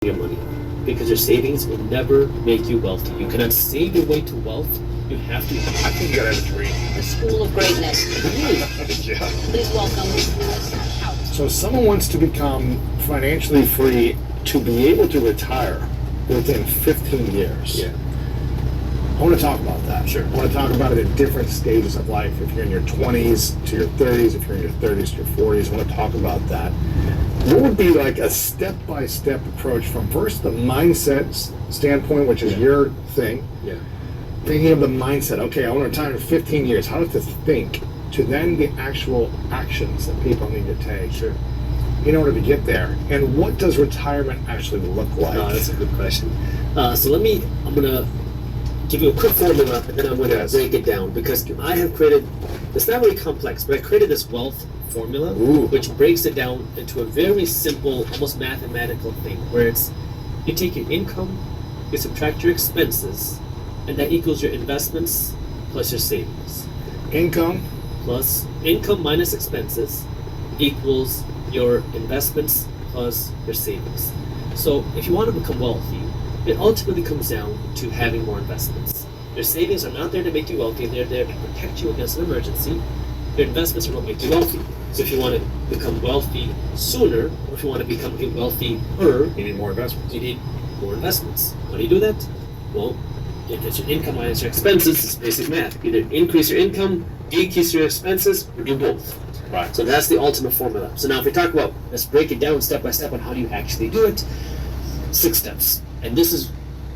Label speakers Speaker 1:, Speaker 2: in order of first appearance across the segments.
Speaker 1: your money, because your savings will never make you wealthy. You cannot save your way to wealth. You have to.
Speaker 2: I think you gotta have a dream.
Speaker 3: The School of Greatness.
Speaker 2: Yeah.
Speaker 3: Please welcome Lewis Hout.
Speaker 4: So if someone wants to become financially free to be able to retire within 15 years.
Speaker 1: Yeah.
Speaker 4: I want to talk about that.
Speaker 1: Sure.
Speaker 4: I want to talk about it at different stages of life. If you're in your 20s to your 30s, if you're in your 30s to your 40s, I want to talk about that. What would be like a step-by-step approach from first the mindset standpoint, which is your thing,
Speaker 1: Yeah.
Speaker 4: thinking of the mindset, okay, I want to retire in 15 years, how to think, to then the actual actions that people need to take
Speaker 1: Sure.
Speaker 4: in order to get there. And what does retirement actually look like?
Speaker 1: No, that's a good question. So I'm gonna give you a quick formula, and then I'm gonna
Speaker 4: Yes.
Speaker 1: break it down, because I have created, it's not really complex, but I created this wealth formula,
Speaker 4: Ooh.
Speaker 1: which breaks it down into a very simple, almost mathematical thing, where it's, you take your income, you subtract your expenses, and that equals your investments plus your savings.
Speaker 4: Income,
Speaker 1: Plus income minus expenses equals your investments plus your savings. So if you want to become wealthy, it ultimately comes down to having more investments. Your savings are not there to make you wealthy, they're there to protect you against an emergency. Your investments are what make you wealthy. So if you want to become wealthy sooner, or if you want to become wealthier,
Speaker 4: you need more investments.
Speaker 1: you need more investments. How do you do that? Well, if it's your income minus your expenses, it's basic math. Either increase your income, decrease your expenses, or do both.
Speaker 4: Right.
Speaker 1: So that's the ultimate formula. So now if we talk about, let's break it down step by step on how do you actually do it. 6 steps. And this is,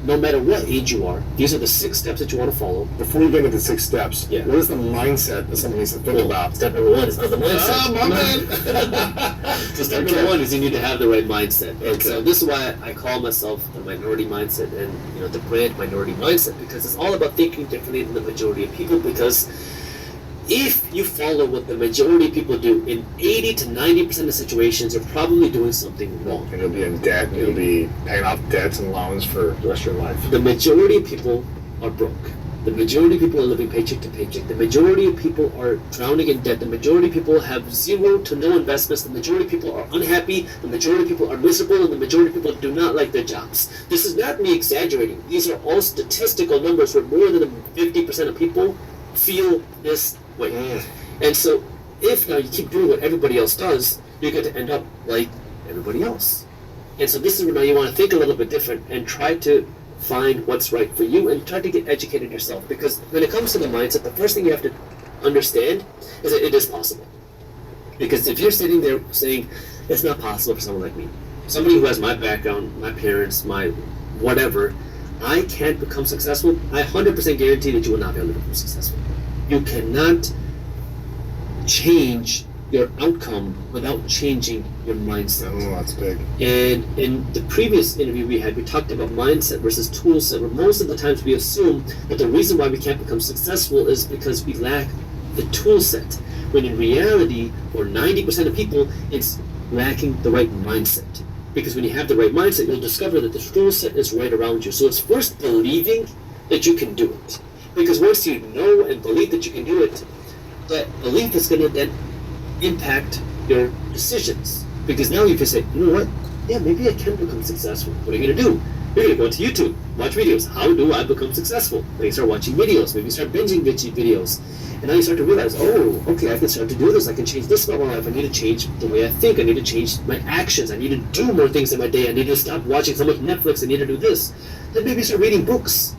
Speaker 1: no matter what age you are, these are the 6 steps that you want to follow.
Speaker 4: Before we get into the 6 steps,
Speaker 1: Yeah.
Speaker 4: what is the mindset that someone needs to think about?
Speaker 1: Step number 1 is not the mindset.
Speaker 4: Ah, my man.
Speaker 1: So step number 1 is you need to have the right mindset. And
Speaker 4: Okay.
Speaker 1: so this is why I call myself the minority mindset, and the brand minority mindset, because it's all about thinking differently than the majority of people. Because if you follow what the majority of people do, in 80 to 90% of situations, you're probably doing something wrong.
Speaker 4: And you'll be in debt, and you'll be paying off debts and loans for the rest of your life.
Speaker 1: The majority of people are broke. The majority of people are living paycheck to paycheck. The majority of people are drowning in debt. The majority of people have zero to no investments. The majority of people are unhappy. The majority of people are miserable. And the majority of people do not like their jobs. This is not me exaggerating. These are all statistical numbers where more than 50% of people feel this way. And so if now you keep doing what everybody else does, you're going to end up like everybody else. And so this is where now you want to think a little bit different and try to find what's right for you and try to get educated yourself. Because when it comes to the mindset, the first thing you have to understand is that it is possible. Because if you're sitting there saying, it's not possible for someone like me, somebody who has my background, my parents, my whatever, I can't become successful, I 100% guarantee that you will not be able to become successful. You cannot change your outcome without changing your mindset.
Speaker 4: Oh, that's big.
Speaker 1: And in the previous interview we had, we talked about mindset versus tool set, where most of the times we assume that the reason why we can't become successful is because we lack the tool set. When in reality, for 90% of people, it's lacking the right mindset. Because when you have the right mindset, you'll discover that the tool set is right around you. So it's first believing that you can do it. Because once you know and believe that you can do it, that belief is going to then impact your decisions. Because now you can say, you know what? Yeah, maybe I can become successful. What are you going to do? You're going to go to YouTube, watch videos. How do I become successful? Then you start watching videos. Maybe you start binging videos. And now you start to realize, oh, okay, I can start to do this. I can change this about my life. I need to change the way I think. I need to change my actions. I need to do more things in my day. I need to stop watching so much Netflix. I need to do this. Then maybe you start reading books.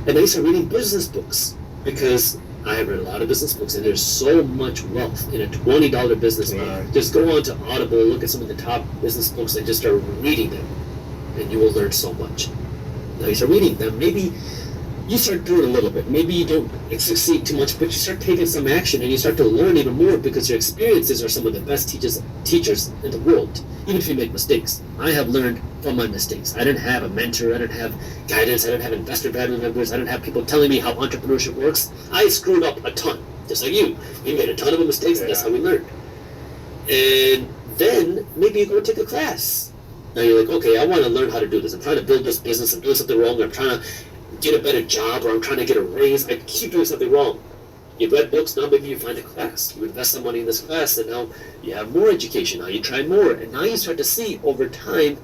Speaker 1: And then you start reading business books. Because I have read a lot of business books, and there's so much wealth in a $20 business book.
Speaker 4: Right.
Speaker 1: Just go on to Audible, look at some of the top business books, and just start reading them, and you will learn so much. Now you start reading them. Maybe you start doing a little bit. Maybe you don't succeed too much, but you start taking some action, and you start to learn even more, because your experiences are some of the best teachers in the world. Even if you make mistakes, I have learned from my mistakes. I didn't have a mentor. I didn't have guidance. I didn't have investor family members. I didn't have people telling me how entrepreneurship works. I screwed up a ton, just like you. You made a ton of mistakes, and that's how we learned. And then maybe you go take a class. Now you're like, okay, I want to learn how to do this. I'm trying to build this business. I'm doing something wrong. Or I'm trying to get a better job, or I'm trying to get a raise. I keep doing something wrong. You read books, now maybe you find a class. You invest some money in this class, and now you have more education. Now you try more, and now you start to see over time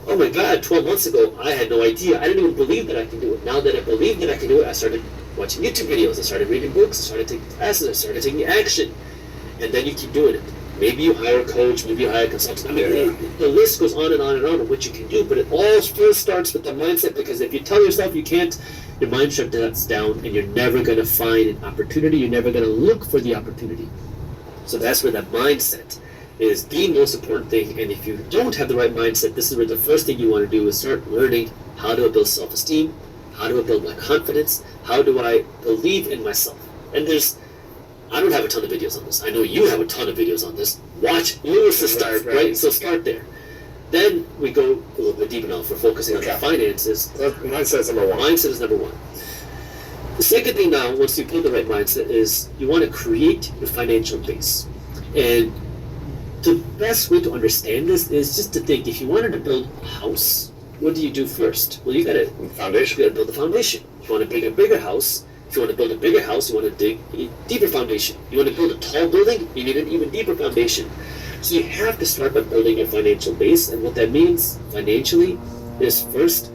Speaker 1: oh my God, 12 months ago, I had no idea. I didn't even believe that I can do it. Now that I believe that I can do it, I started watching YouTube videos, I started reading books, I started taking classes, I started taking action. And then you keep doing it. Maybe you hire a coach, maybe you hire a consultant. I mean, the list goes on and on and on of what you can do, but it all first starts with the mindset, because if you tell yourself you can't, your mind shuts down and you're never going to find an opportunity, you're never going to look for the opportunity. So that's where that mindset is the most important thing. And if you don't have the right mindset, this is where the first thing you want to do is start learning how do I build self-esteem, how do I build my confidence, how do I believe in myself. And I don't have a ton of videos on this. I know you have a ton of videos on this. Watch Lewis's stuff, right? So start there. Then we go a little bit deeper now for focusing on the finances.
Speaker 4: Mindset's number one.
Speaker 1: Mindset is number one. The second thing now, once you build the right mindset, is you want to create your financial base. And the best way to understand this is just to think, if you wanted to build a house, what do you do first? Well, you gotta build the foundation. If you want to build a bigger house, if you want to build a bigger house, you want to dig a deeper foundation. You want to build a tall building, you need an even deeper foundation. So you have to start by building a financial base, and what that means financially is, first,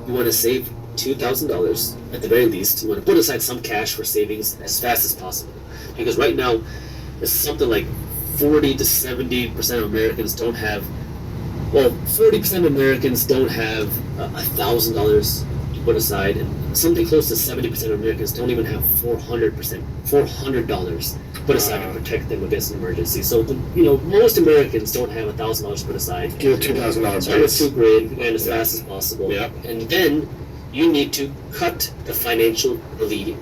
Speaker 1: you want to save $2,000 at the very least. You want to put aside some cash for savings as fast as possible, because right now it's something like 40 to 70% of Americans don't have. Well, 40% of Americans don't have $1,000 to put aside, and something close to 70% of Americans don't even have $400 to put aside to protect them against an emergency. So, most Americans don't have $1,000 to put aside.
Speaker 4: Give a $2,000
Speaker 1: Start with $2,000 and as fast as possible.
Speaker 4: Yep.
Speaker 1: And then you need to cut the financial bleeding.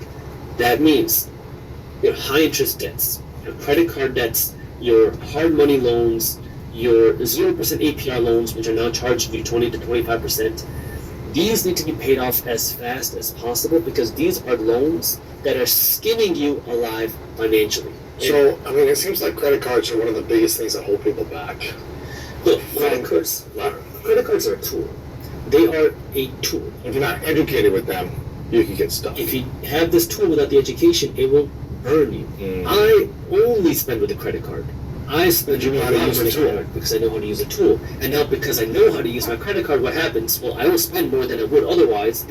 Speaker 1: That means your high interest debts, your credit card debts, your hard money loans, your 0% APR loans, which are now charging you 20 to 25%. These need to be paid off as fast as possible, because these are loans that are skinning you alive financially.
Speaker 4: So, I mean, it seems like credit cards are one of the biggest things that hold people back.
Speaker 1: Look, credit cards are a tool. They are a tool.
Speaker 4: If you're not educated with them, you can get stuck.
Speaker 1: If you have this tool without the education, it will burn you. I only spend with a credit card. I spend
Speaker 4: You know how to use a tool.
Speaker 1: because I know how to use a tool. And now because I know how to use my credit card, what happens? Well, I will spend more than I would otherwise